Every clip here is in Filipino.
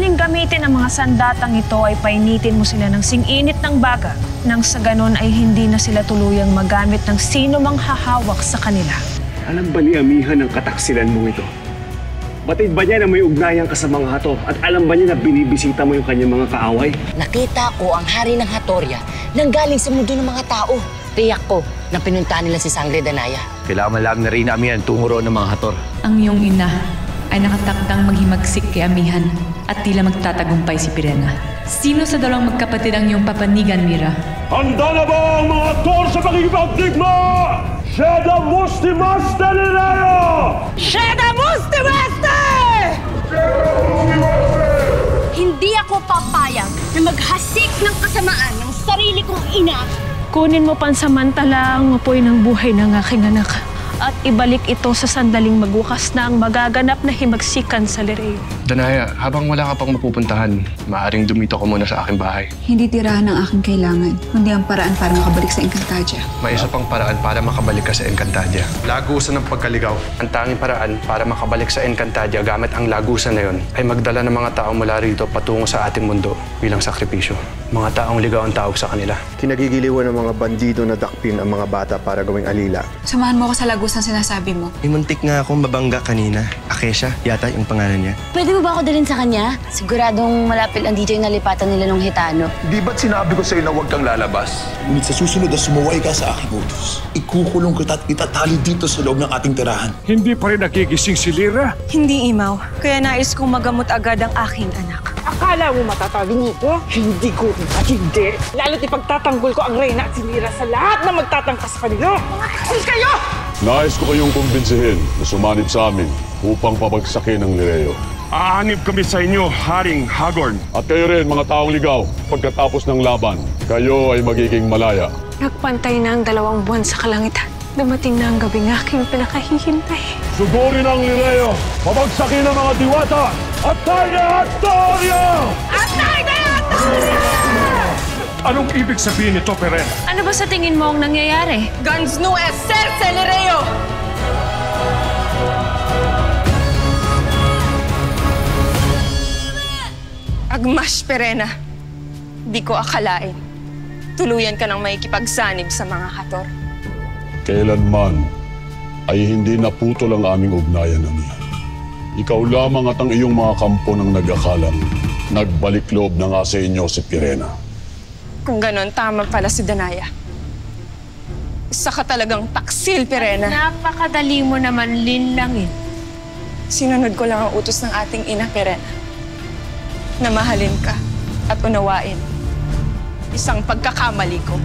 Maaaring gamitin ang mga sandatang ito ay painitin mo sila ng sing-init ng baga nang sa ganon ay hindi na sila tuluyang magamit ng sino mang hahawak sa kanila. Alam ba ni Amihan ang kataksilan mo ito? Batid ba niya na may ugnayan ka sa mga hato at alam ba niya na binibisita mo yung kanyang mga kaaway? Nakita ko ang hari ng Hatoria nang galing sa mundo ng mga tao. Tiyak ko na pinuntahan nila si Sangre Danaya. Kailangan malaman na rin Amihan tungo roon ng mga Hator. Ang iyong ina ay nakatakdang maghimagsik kay Amihan at tila magtatagumpay si Pirena. Sino sa dalawang magkapatid ang iyong papanigan, Mira? Handa na ba ang mga Hator sa pakikipagdigma? Sheda Musti Master Lirayo! Sheda Musti Master! Hindi ako papayag na maghasik ng kasamaan ng sarili kong ina. Kunin mo pansamantala ang apoy ng buhay ng aking anak at ibalik ito sa sandaling magwakas na ang magaganap na himagsikan sa Lireo. Danaya, habang wala ka pang mapupuntahan, maaaring dumito ka muna sa aking bahay. Hindi tirahan ang aking kailangan, kundi ang paraan para makabalik sa Encantadia. May isa pang paraan para makabalik ka sa Encantadia. Lagusan ng pagkaligaw. Ang tanging paraan para makabalik sa Encantadia gamit ang lagusan na yon ay magdala ng mga tao mula rito patungo sa ating mundo bilang sakripisyo. Mga taong ligaw ang tawag sa kanila. Kinagigiliwan ng mga bandido na dakpin ang mga bata para gawing alila. Samahan mo ako sa lagusan sinasabi mo. May muntik nga akong mabangga kanina. Akesha, yata yung pangalan niya. Pwede mo ba ako dalhin sa kanya? Siguradong malapit lang dito yung nalipatan nila ng Hitano. Di ba't sinabi ko sa'yo na huwag kang lalabas? Ngunit sa susunod na sumuway ka sa aking utos, ikukulong kita at itatali dito sa loob ng ating tirahan. Hindi pa rin nagigising si Lira? Hindi, Imaw. Kaya nais kong magamot agad ang aking anak. Akala mo matataling ko? Hindi ko hindi. Lalo't ipagtatanggol ko ang Reyna at si Mira sa lahat na magtatangkas sa kanila. Mga kayo! Nais ko kayong kumbinsihin na sumanib sa amin upang pabagsakin ang Lireo. Aanib kami sa inyo, Haring Hagorn. At kayo rin, mga taong ligaw, pagkatapos ng laban, kayo ay magiging malaya. Nagpantay na ang 2 buwan sa kalangitan. Dumating na ang gabing aking pinakahihintay. Sugurin ang Lireo, pabagsakin ang mga diwata, at tayo na Hatoria! Atay na Hatoria! Anong ibig sabihin nito, Peren? Ano ba sa tingin mo ang nangyayari? Guns no eserce, Lireo! Agmash, Pirena. Di ko akalain. Tuluyan ka nang maikipagsanib sa mga Hator. Kailanman ay hindi naputol ang aming ugnayan, Amihan. Ikaw lamang at ang iyong mga kampo nang nag-akalang nagbalik loob na nga sa inyo si Pirena. Kung ganon, tama pala si Danaya. Isa ka talagang taksil, Pirena. Napakadali mo naman linlangin. Sinunod ko lang ang utos ng ating ina, Pirena. Na mahalin ka at unawain. Isang pagkakamali ko.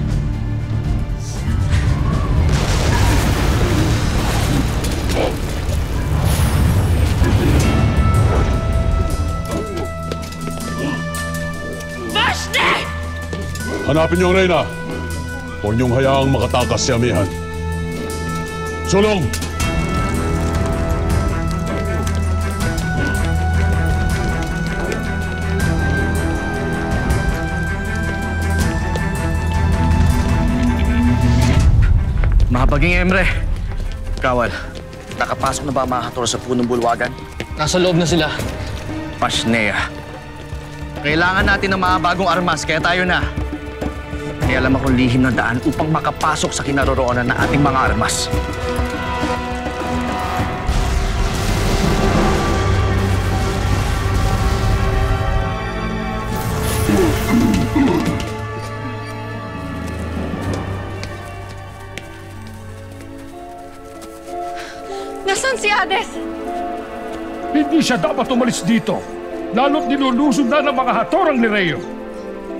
Vashti! Hanapin niyo ang Reyna. Huwag niyong hayaang makatakas si Amihan. Sulong! Mahapaging Emre. Kawal, nakapasok na ba ang mga Hator sa punong bulwagan? Nasa loob na sila. Pashnea. Kailangan natin ng mga bagong armas, kaya tayo na. May alam akong lihim na daan upang makapasok sa kinaroroonan ng ating mga armas. Nasaan si Hades? Hindi siya dapat umalis dito. Lalo't nilulusog na ng mga Hator ang Lireo.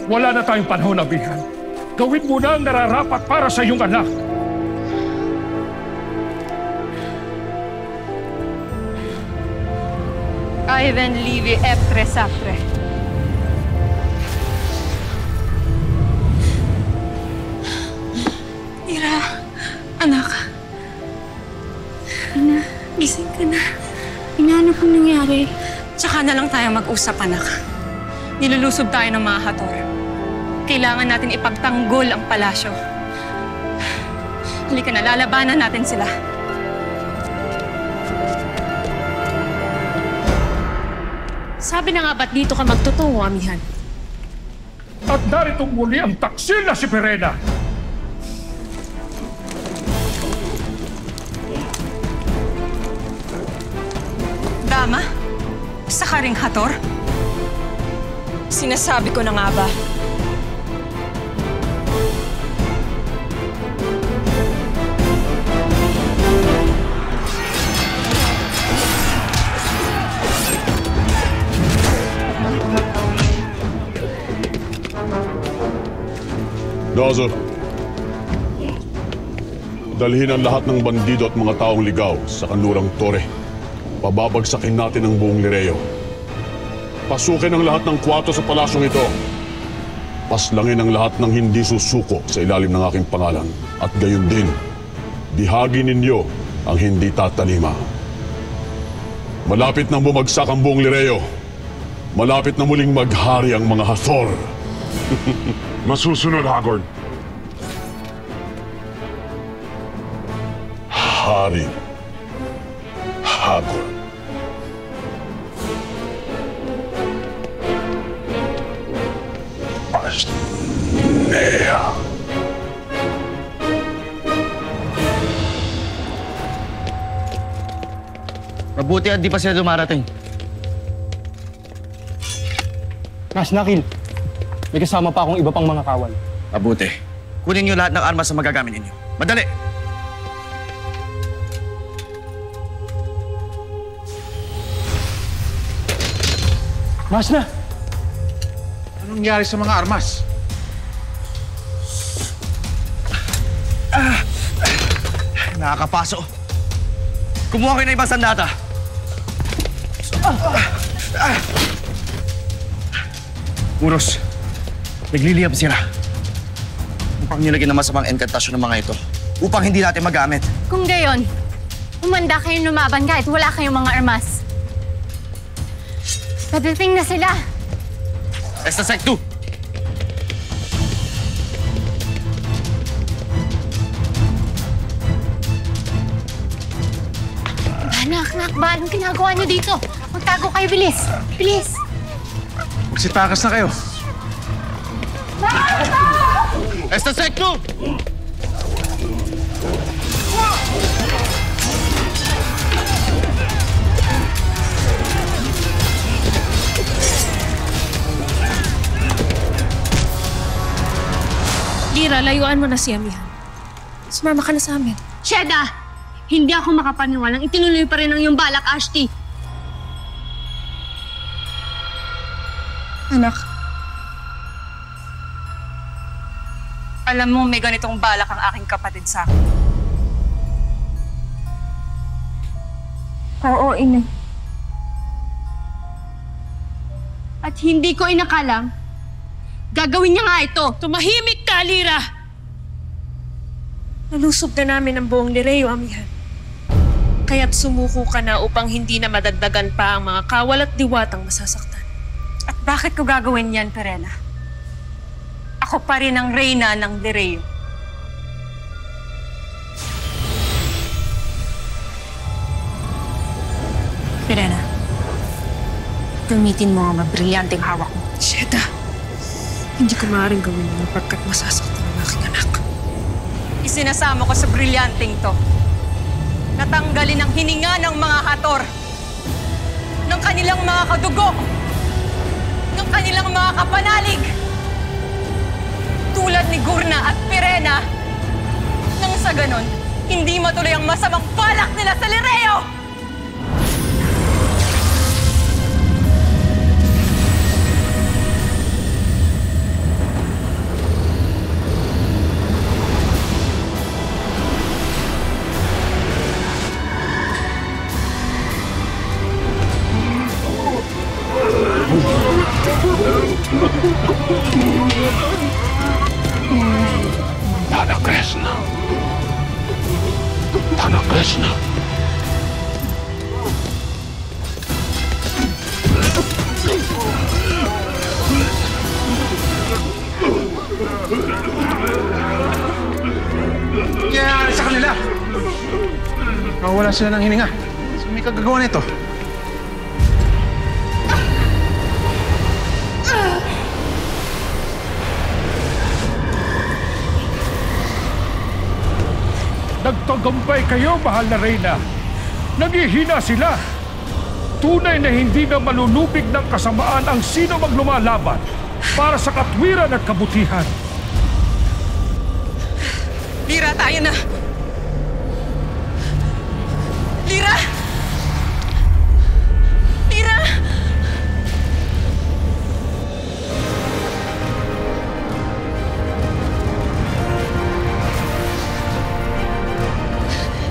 Wala na tayong panahon, Amihan. Gawin mo na ang nararapat para sa iyong anak. Ivan Livy Eptre Sacre. Mira, anak. Ina, gising ka na. Ano pong nangyari? Tsaka na lang tayo mag-usap, anak. Nilulusob tayo ng mga Hator. Kailangan natin ipagtanggol ang palasyo. Halika na, lalabanan natin sila. Sabi na nga ba't dito ka magtutungo, amihan? At narito muli ang taksil na si Pirena. Dama? Sa karing Hator? Sinasabi ko na nga ba? Daza, dalhin ang lahat ng bandido at mga taong ligaw sa kanlurang tore. Pababagsakin natin ang buong Lireo. Pasukin ang lahat ng kwarto sa palasyong ito. Paslangin ang lahat ng hindi susuko sa ilalim ng aking pangalan. At gayon din, bihagi ninyo ang hindi tatalima. Malapit nang bumagsak ang buong Lireo. Malapit na muling maghari ang mga Hathor. Masusunod, Hagorn. Hari Hagorn. Pasnea. Mabuti at di pa sila dumarating. Mas Nakil, may kasama pa akong iba pang mga kawal. Mabuti. Kunin niyo lahat ng armas na magagamit ninyo. Madali! Mas na! Anong nangyari sa mga armas? Nakakapaso. Kumuha kayo ng ibang sandata. Uros, nagliliyab sila. Upang nilagyan ng masamang enkantasyon ng mga ito. Upang hindi natin magamit. Kung gayon, umanda kayong lumaban kahit wala kayong mga armas. Padating na sila. Esta Sec 2! Anak, anong ginagawa niyo dito? Magtago kayo, bilis! Bilis! Magsitakas na kayo. Esta Sec 2! Lira, layuan mo na si Amihan. Sumama ka na sa amin. Sheda! Hindi ako makapaniwalang itinuloy pa rin ang iyong balak, Ashti. Anak. Alam mo, may ganitong balak ang aking kapatid sa akin. Oo, ina. At hindi ko inakalang gagawin niya nga ito. Tumahimik ka, Lira! Nalusob na namin ang buong Lireo, Amihan. Kaya't sumuko ka na upang hindi na madagdagan pa ang mga kawal at diwatang masasaktan. At bakit ko gagawin yan, Pirena? Ako pa rin ang reyna ng Lireo. Pirena, gamitin mo ang mabrilyanteng hawak mo. Sheda, hindi ko maaaring gawin yun pagkat masasaktan ang aking anak. Isinasama ko sa brilyanteng to. Natanggalin ang hininga ng mga Hator, ng kanilang mga kadugo, ng kanilang mga kapanalig, tulad ni Gurna at Pirena, nang sa ganon, hindi matuloy ang masamang balak nila sa Lireo! Tana Krishna. Tana Krishna. Kaya sa kanila. Nawawala sila ng hininga. Sino may kagagawa nito? nagtatagumpay kayo, mahal na Reyna. Naghihina sila. Tunay na hindi na malulubig ng kasamaan ang sino maglumalaban para sa katwiran at kabutihan. Lira, tayo na! Lira! Lira!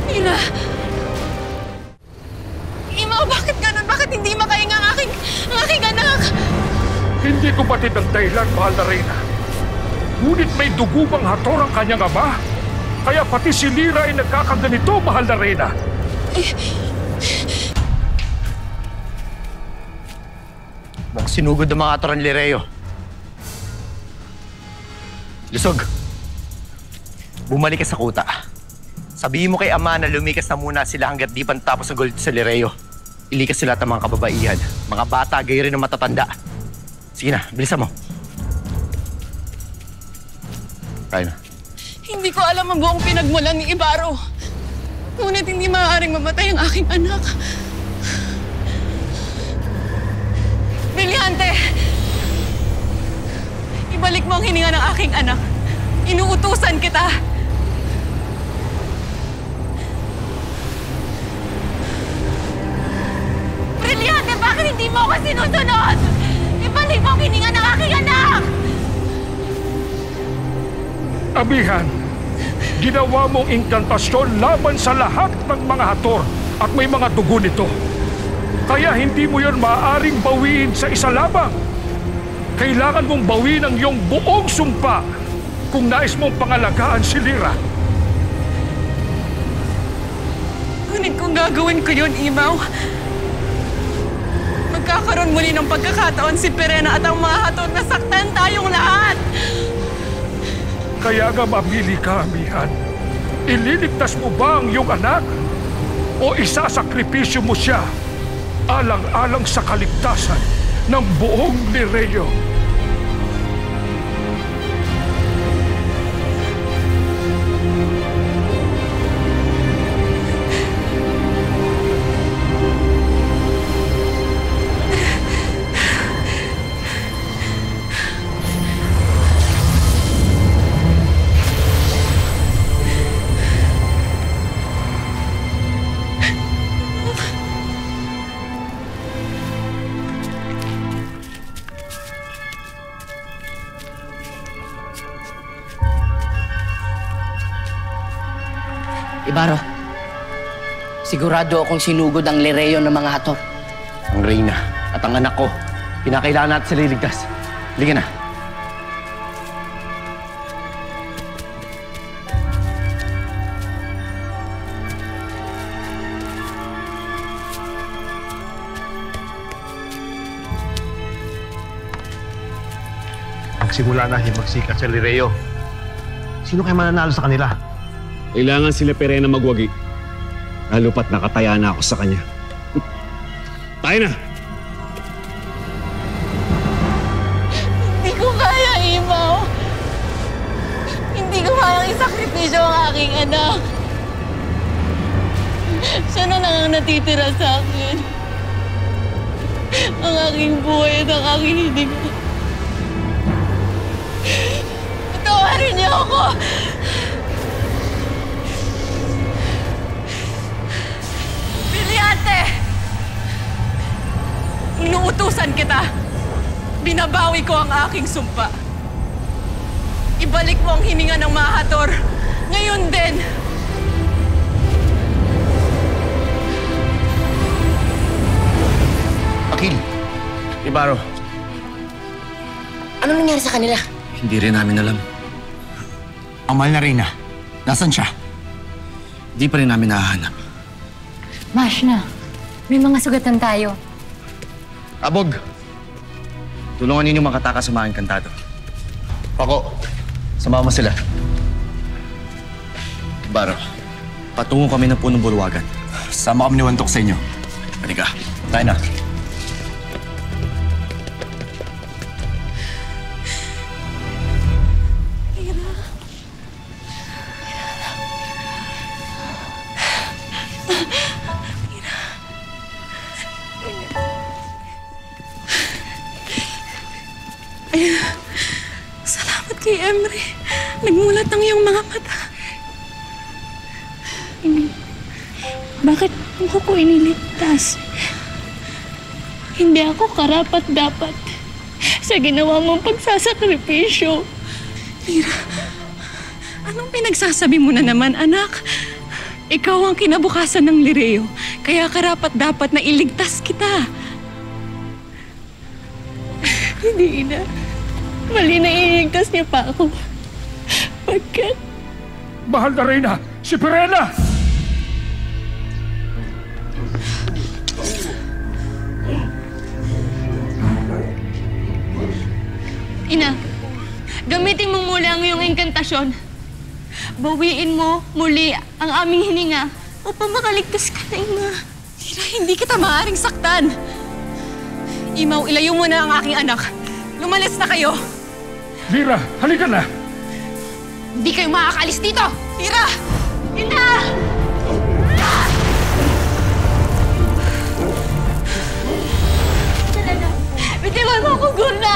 Lira! Imaw, bakit ganun? Bakit hindi makahinga ang aking anak? Hindi ko batid ang dahilan, mahal na Reyna. Ngunit may dugo bang hator ang kanyang ama? Kaya pati si Lira ay nagkakaganito, mahal na Reyna. Mukhang sinugod ng mga hator ang Lireo. Lusog, bumalik ka sa kuta. Sabihin mo kay ama na lumikas na muna sila hanggat di pa natapos ang gold sa Lireo. Ilikas sila at mga kababaihan, mga bata, gayon rin ng matatanda. Sige na, bilisan mo. Kaya na. Hindi ko alam ang buong pinagmulan ni Ibaro. Ngunit hindi maaaring mamatay ang aking anak. Brilyante! Ibalik mo ang hininga ng aking anak. Inuutusan kita. Brilyante, bakit hindi mo ako sinusunod? Ibalik mo ang hininga ng aking anak! Amihan, ginawa mong inkantasyon laban sa lahat ng mga hator at may mga dugo nito. Kaya hindi mo yon maaaring bawiin sa isa lamang. Kailangan mong bawiin ang iyong buong sumpa kung nais mong pangalagaan si Lira. Ngunit kung gagawin ko yun, Imaw, magkakaroon muli ng pagkakataon si Pirena at ang mga hator na saktan tayong lahat. Kaya nga mamili ka, Amihan. Ililigtas mo ba ang iyong anak? O isasakripisyo mo siya alang-alang sa kaligtasan ng buong Lireo? Ibaro, sigurado akong sinugod ang Lireo ng mga hator. Ang Reyna at ang anak ko, pinakailangan natin sila iligtas. Halika na. Magsimula na himagsikat sa Lireo. Sino kayo mananalo sa kanila? Kailangan sila Pirena magwagi. Lalo pat nakataya na ako sa kanya. Tayo na! Hindi ko kaya, Imaw. Hindi ko kayang isakripisyo ang aking anak. Siya na lang ang natitira sa akin. Ang aking buhay at ang aking hininga. Patawarin niyo ako! Brilyante! Inuutusan kita. Binabawi ko ang aking sumpa. Ibalik mo ang hininga ng mga hator. Ngayon din. Akil, Ibaro. Ano nangyari sa kanila? Hindi rin namin alam. Ang mahal na Reyna, nasan siya? Di pa rin namin nahahanap. Mash na. May mga sugatan tayo. Abog! Tulungan ninyo makatakas sa mga engkantado. Pako, samahan mo sila. Baro, patungo kami ng punong bulwagan. Sama kami ni Wantok sa inyo. Halika, tayo na. Kay Emre, nagmulat ang iyong mga mata. Bakit mo ko iniligtas? Hindi ako karapat-dapat sa ginawa mong pagsasakripisyo. Lira, anong pinagsasabi mo na naman, anak? Ikaw ang kinabukasan ng Lireo, kaya karapat-dapat na iligtas kita. Hindi, Ina. Mali na iligtas niya pa ako. Pagkat... Mahal na Reyna, si Pirena! Ina, gamitin mo mula ang iyong engkantasyon. Bawiin mo muli ang aming hininga upang makaligtas ka na, Ina. Lira, hindi kita maaaring saktan. Imaw, ilayo mo na ang aking anak. Lumalis na kayo. Lira, halika na. Hindi kayo makakaalis dito! Lira! Ina! Bitiwan mo ako, Gurna!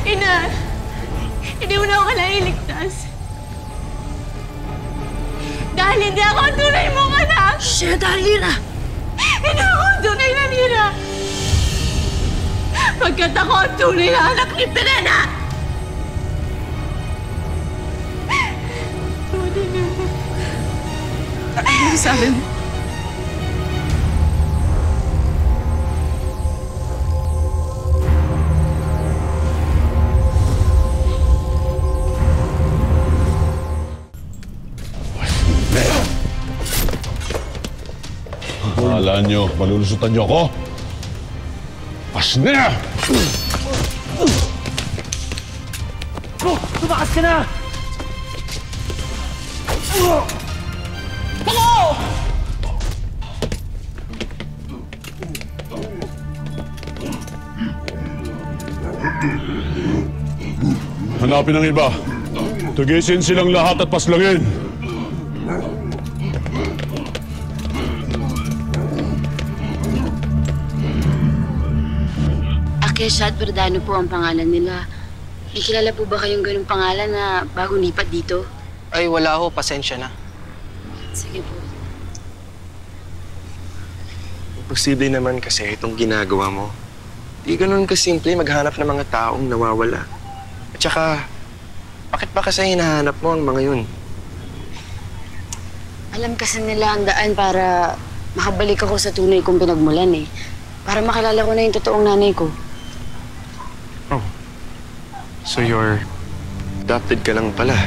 Ina! Hindi mo na ako nailigtas. Dahil hindi ako ang tunay mong anak! Sheda, Lira! Hindi ako ang tunay na Lira! Pagkat ako ang tunay na anak ni Pirena! Ano sabi mo? Akala nyo, malulusutan nyo ako? Pasner! Tumakas ka na! Hanapin ang iba. Tugisin silang lahat at paslangin. Akesha at Verdano po ang pangalan nila. May kilala po ba kayong ganung pangalan na bagong lipat dito? Ay, wala ho. Pasensya na. Sige po. Posible naman kasi itong ginagawa mo. Di ganun kasimple maghanap ng mga taong nawawala. At saka, bakit ba kasi hinahanap mo ang mga yun? Alam kasi nila ang daan para makabalik ako sa tunay kong pinagmulan eh. Para makilala ko na yung totoong nanay ko. Oh. So you're adopted ka lang pala.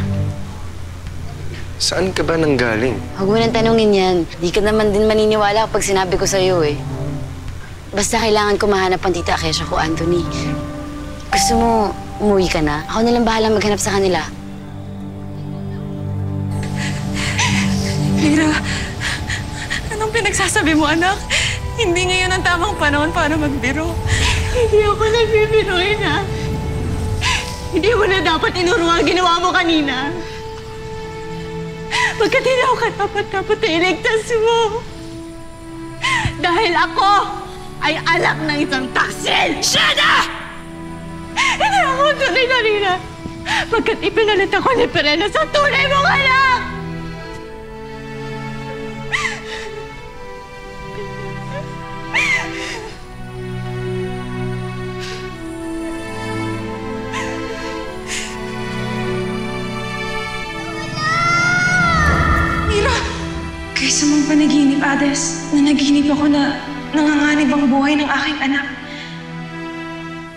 Saan ka ba nanggaling? Huwag mo nang tanungin yan. Di ka naman din maniniwala kapag sinabi ko sa'yo eh. Basta kailangan ko mahanap ang tita Akesha ko, Anthony. Gusto mo umuwi ka na? Ako nalang bahala maghanap sa kanila. Lira, anong pinagsasabi mo, anak? Hindi ngayon ang tamang panahon para magbiro. Hindi ako nagbibiro, Ina. Hindi mo na dapat inuro ang ginawa mo kanina. Pagkat hindi ako katapat-tapat na iligtas mo. Dahil ako ay anak ng isang taksil! Sheda! Hindi ako tunay na Lira. Pagkat ipinalit ako ni Pirena sa tunay mong anak! Kaysa mong panaginip, Ades, nanaginip ako na nanganganib ang buhay ng aking anak.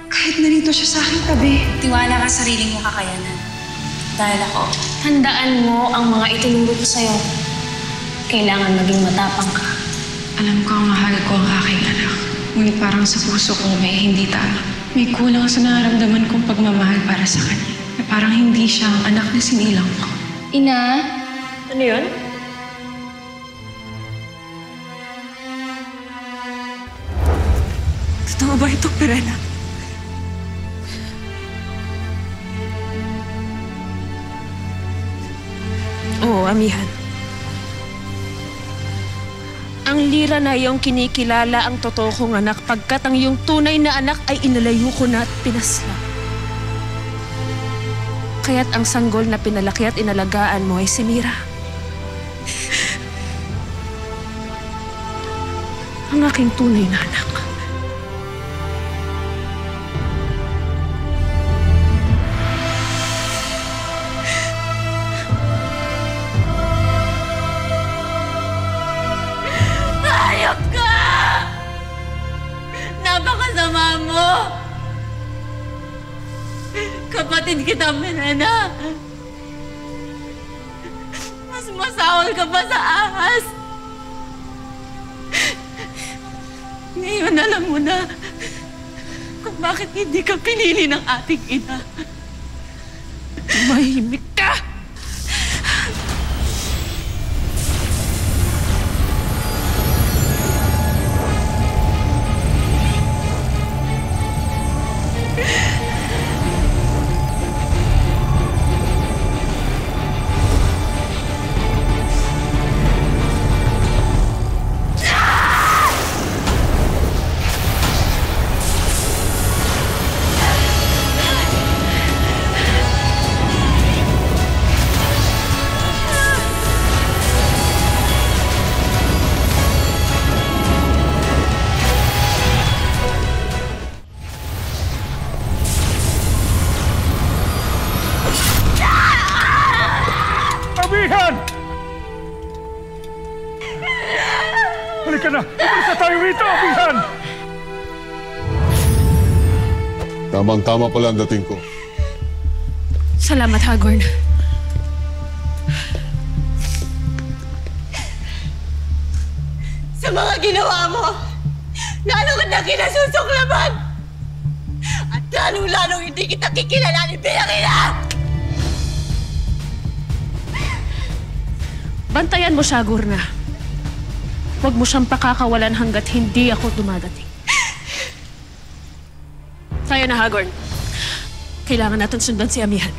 Kahit narito siya sa aking tabi. Tiwala ka sa sariling mong kakayanan. Dahil ako. Handaan mo ang mga itinuro ko sa'yo. Kailangan maging matapang ka. Alam ko ang mahal ko ang aking anak. Ngunit parang sa puso ko may hindi tama. May kulang sa nararamdaman kong pagmamahal para sa kanya. Na parang hindi siya ang anak na sinilang ko. Ina? Ano yun? Totoo ba ito, Pirena? Oo, amihan. Ang Lira na iyong kinikilala ang totoo kong anak pagkat ang iyong tunay na anak ay inalayo ko na at pinasla. Kaya't ang sanggol na pinalaki at inalagaan mo ay si Mira. Ang aking tunay na anak. Hayop ka! Napakasama mo! Kapatid kita, Pirena. Mas masawal ka pa sa ahas. Ngayon alam mo na kung bakit hindi ka pinili ng ating ina. Tumahimik ka! Halika na! Umalis na tayo rito, Abihan! Tamang-tama pala ang dating ko. Salamat, Hagorn. Sa mga ginawa mo, lalo ka na kinasusuklaman! At lalong-lalong hindi kita kikilalanin bilang ina! Bantayan mo siya, Gurna. Huwag mo siyang pakakawalan hanggat hindi ako dumadating. Tayo na, Hagorn. Kailangan natin sundan si Amihan.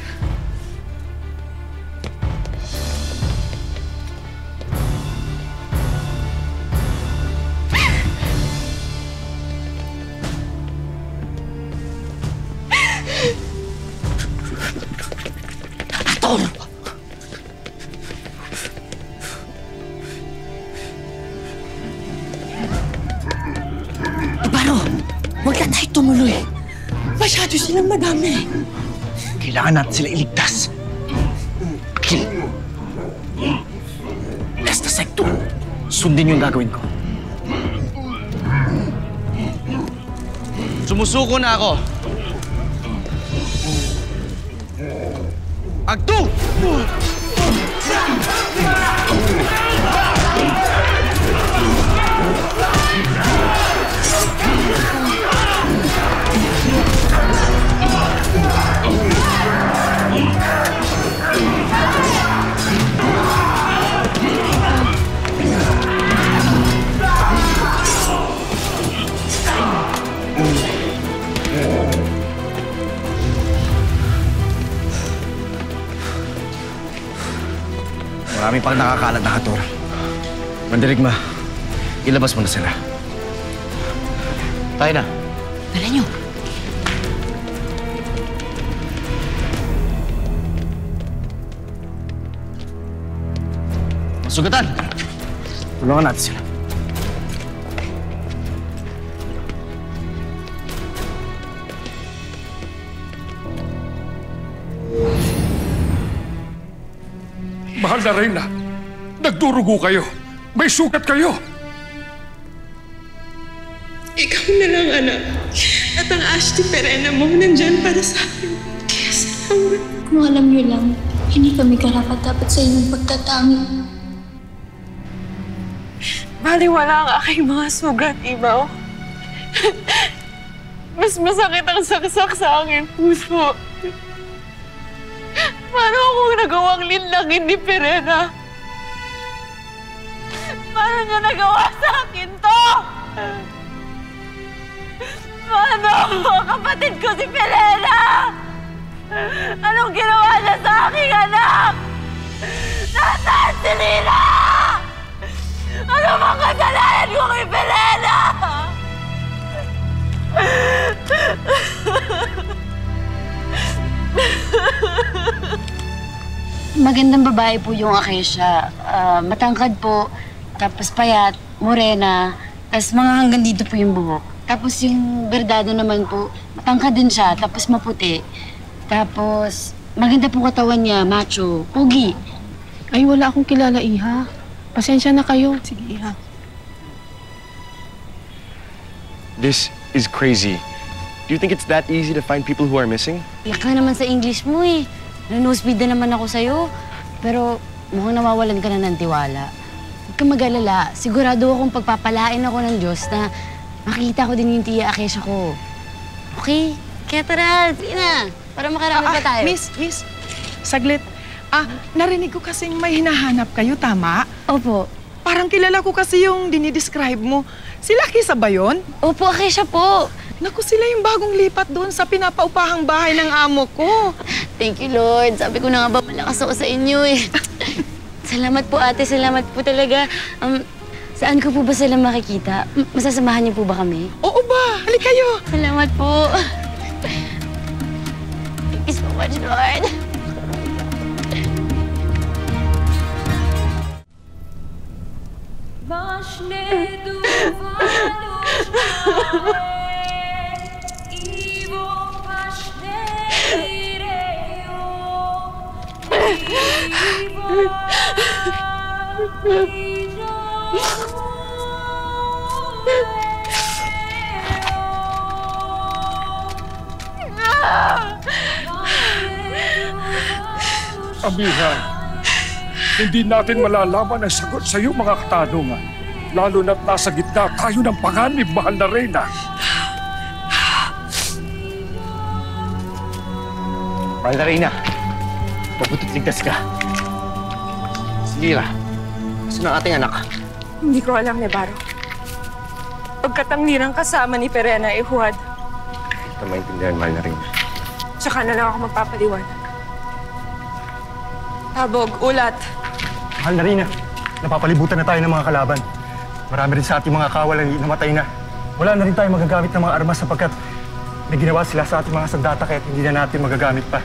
Huwag na tayo tumuloy. Masyado silang madami. Kailangan natin sila iligtas. Akil. Basta sekto. Sundin yung gagawin ko. Sumusuko na ako. Agto! Marami pang nakakalat na Hator. Mandirigma, ilabas mo na sila. Tayo na. Dala niyo. Sugatan! Tulungan natin sila. Mahal na Reyna, nagdurugo kayo. May sugat kayo. Ikaw na lang, anak. At ang Ashti Pirena mo nandyan para sa akin. Kaya salamat. Kung alam niyo lang, hindi kami karapat-dapat sa inyong pagtatangi. Baliwala ang aking mga sugat, Ibaw. Mas masakit ang saksak sa aking puso. Paano akong nagawang linlangin ni Pirena? Paano niya nagawa sa akin to? Paano? Kapatid ko si Pirena! Anong ginawa niya sa aking anak? Nasaan si Lina? Ano bang kasalanan ko kay Pirena? magandang babae po yung Acacia. Matangkad po, tapos payat, morena, tapos mga hanggang dito po yung buhok. Tapos yung Berdado naman po, matangkad din siya, tapos maputi. Tapos maganda po katawan niya, macho, pugi. Ay, wala akong kilala, Iha. Pasensya na kayo. Sige, Iha. This is crazy. Do you think it's that easy to find people who are missing? Iyak ka naman sa English mo eh. Nose-speed na naman ako sa'yo. Pero mukhang nawawalan ka na ng tiwala. Huwag kang mag-alala. Sigurado akong pagpapalain ako ng Diyos na makita ko din yung tiya Acacia ko. Okay? Kaya tara, sige na. Para makarami pa tayo. Miss, saglit. Narinig ko kasing may hinahanap kayo, tama? Opo. Parang kilala ko kasi yung dinidescribe mo. Sila Kisa ba yun? Opo, Acacia po. Naku, sila yung bagong lipat doon sa pinapaupahang bahay ng amo ko. Thank you, Lord. Sabi ko na nga ba, malakas ako sa inyo eh. Salamat po, ate. Salamat po talaga. Saan ko po ba sila makikita? Masasamahan niyo po ba kami? Oo ba? Halika kayo. Salamat po. Thank you so much, Lord. Amihan, hindi natin malalaman ang sagot sa iyong mga katanungan. Lalo na't nasa gitna tayo ng panganib, mahal na Reyna. Mahal na Reyna, mabutit ligtas ka. Si Lyra, gusto ng ating anak. Hindi ko alam, Nebaro. Pagkatanglirang kasama ni Pirena ay huwad. Ito maintindihan, mahal na Reyna. Tsaka na lang ako magpapaliwanag. Tabog, ulat. Mahal na Reyna, napapalibutan na tayo ng mga kalaban. Marami rin sa ating mga kawalan namatay na. Wala na rin tayo magagamit ng mga armas sapagkat may ginawa sila sa ating mga sandata kaya't hindi na natin magagamit pa.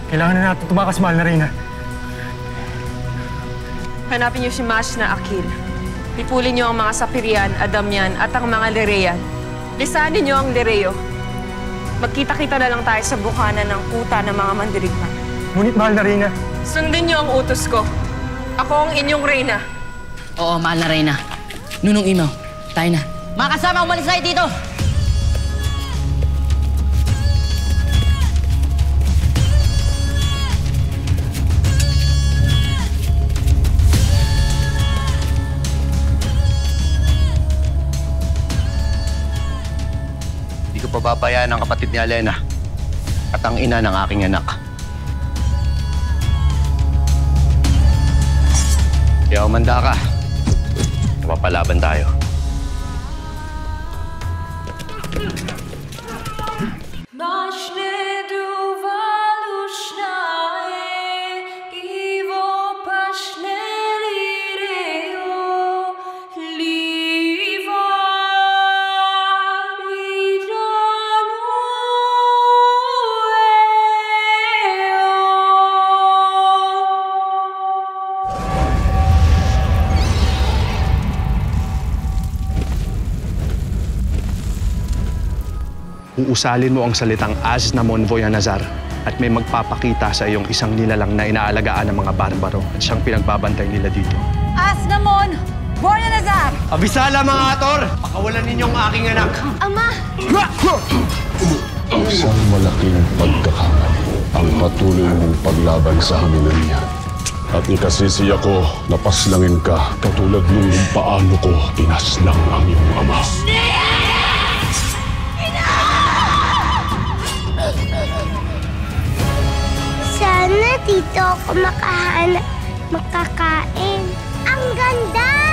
Kailangan na natin tumakas, mahal na Reyna. Hanapin niyo si Mash na Akil. Pipulin niyo ang mga Sapirian, Adamian at ang mga Lerean. Lisanin niyo ang Lereo. Magkita-kita na lang tayo sa bukana ng kuta ng mga mandirigma. Ngunit, mahal na Reyna. Sundin niyo ang utos ko. Ako ang inyong Reyna. Oo, mahal na Reyna. Nunong Imaw, tayo na. Mga kasama, umalis tayo dito! Hindi ko pababayaan ang kapatid ni Alena at ang ina ng aking anak. Kaya umanda ka. Mapapalaban tayo. Uusalin mo ang salitang Aznamon Voyanazar at may magpapakita sa iyong isang nilalang na inaalagaan ng mga barbaro at siyang pinagbabantay nila dito. Aznamon Voyanazar! Abisala, mga Hathor! Pakawalan ninyong aking anak! Ama! Isang malaking pagkakamali ang patuloy mong paglaban sa haminan niya. At ikasisi ako na paslangin ka katulad nung paano ko pinaslang ang iyong ama. Sana dito ako makakain. Ang ganda!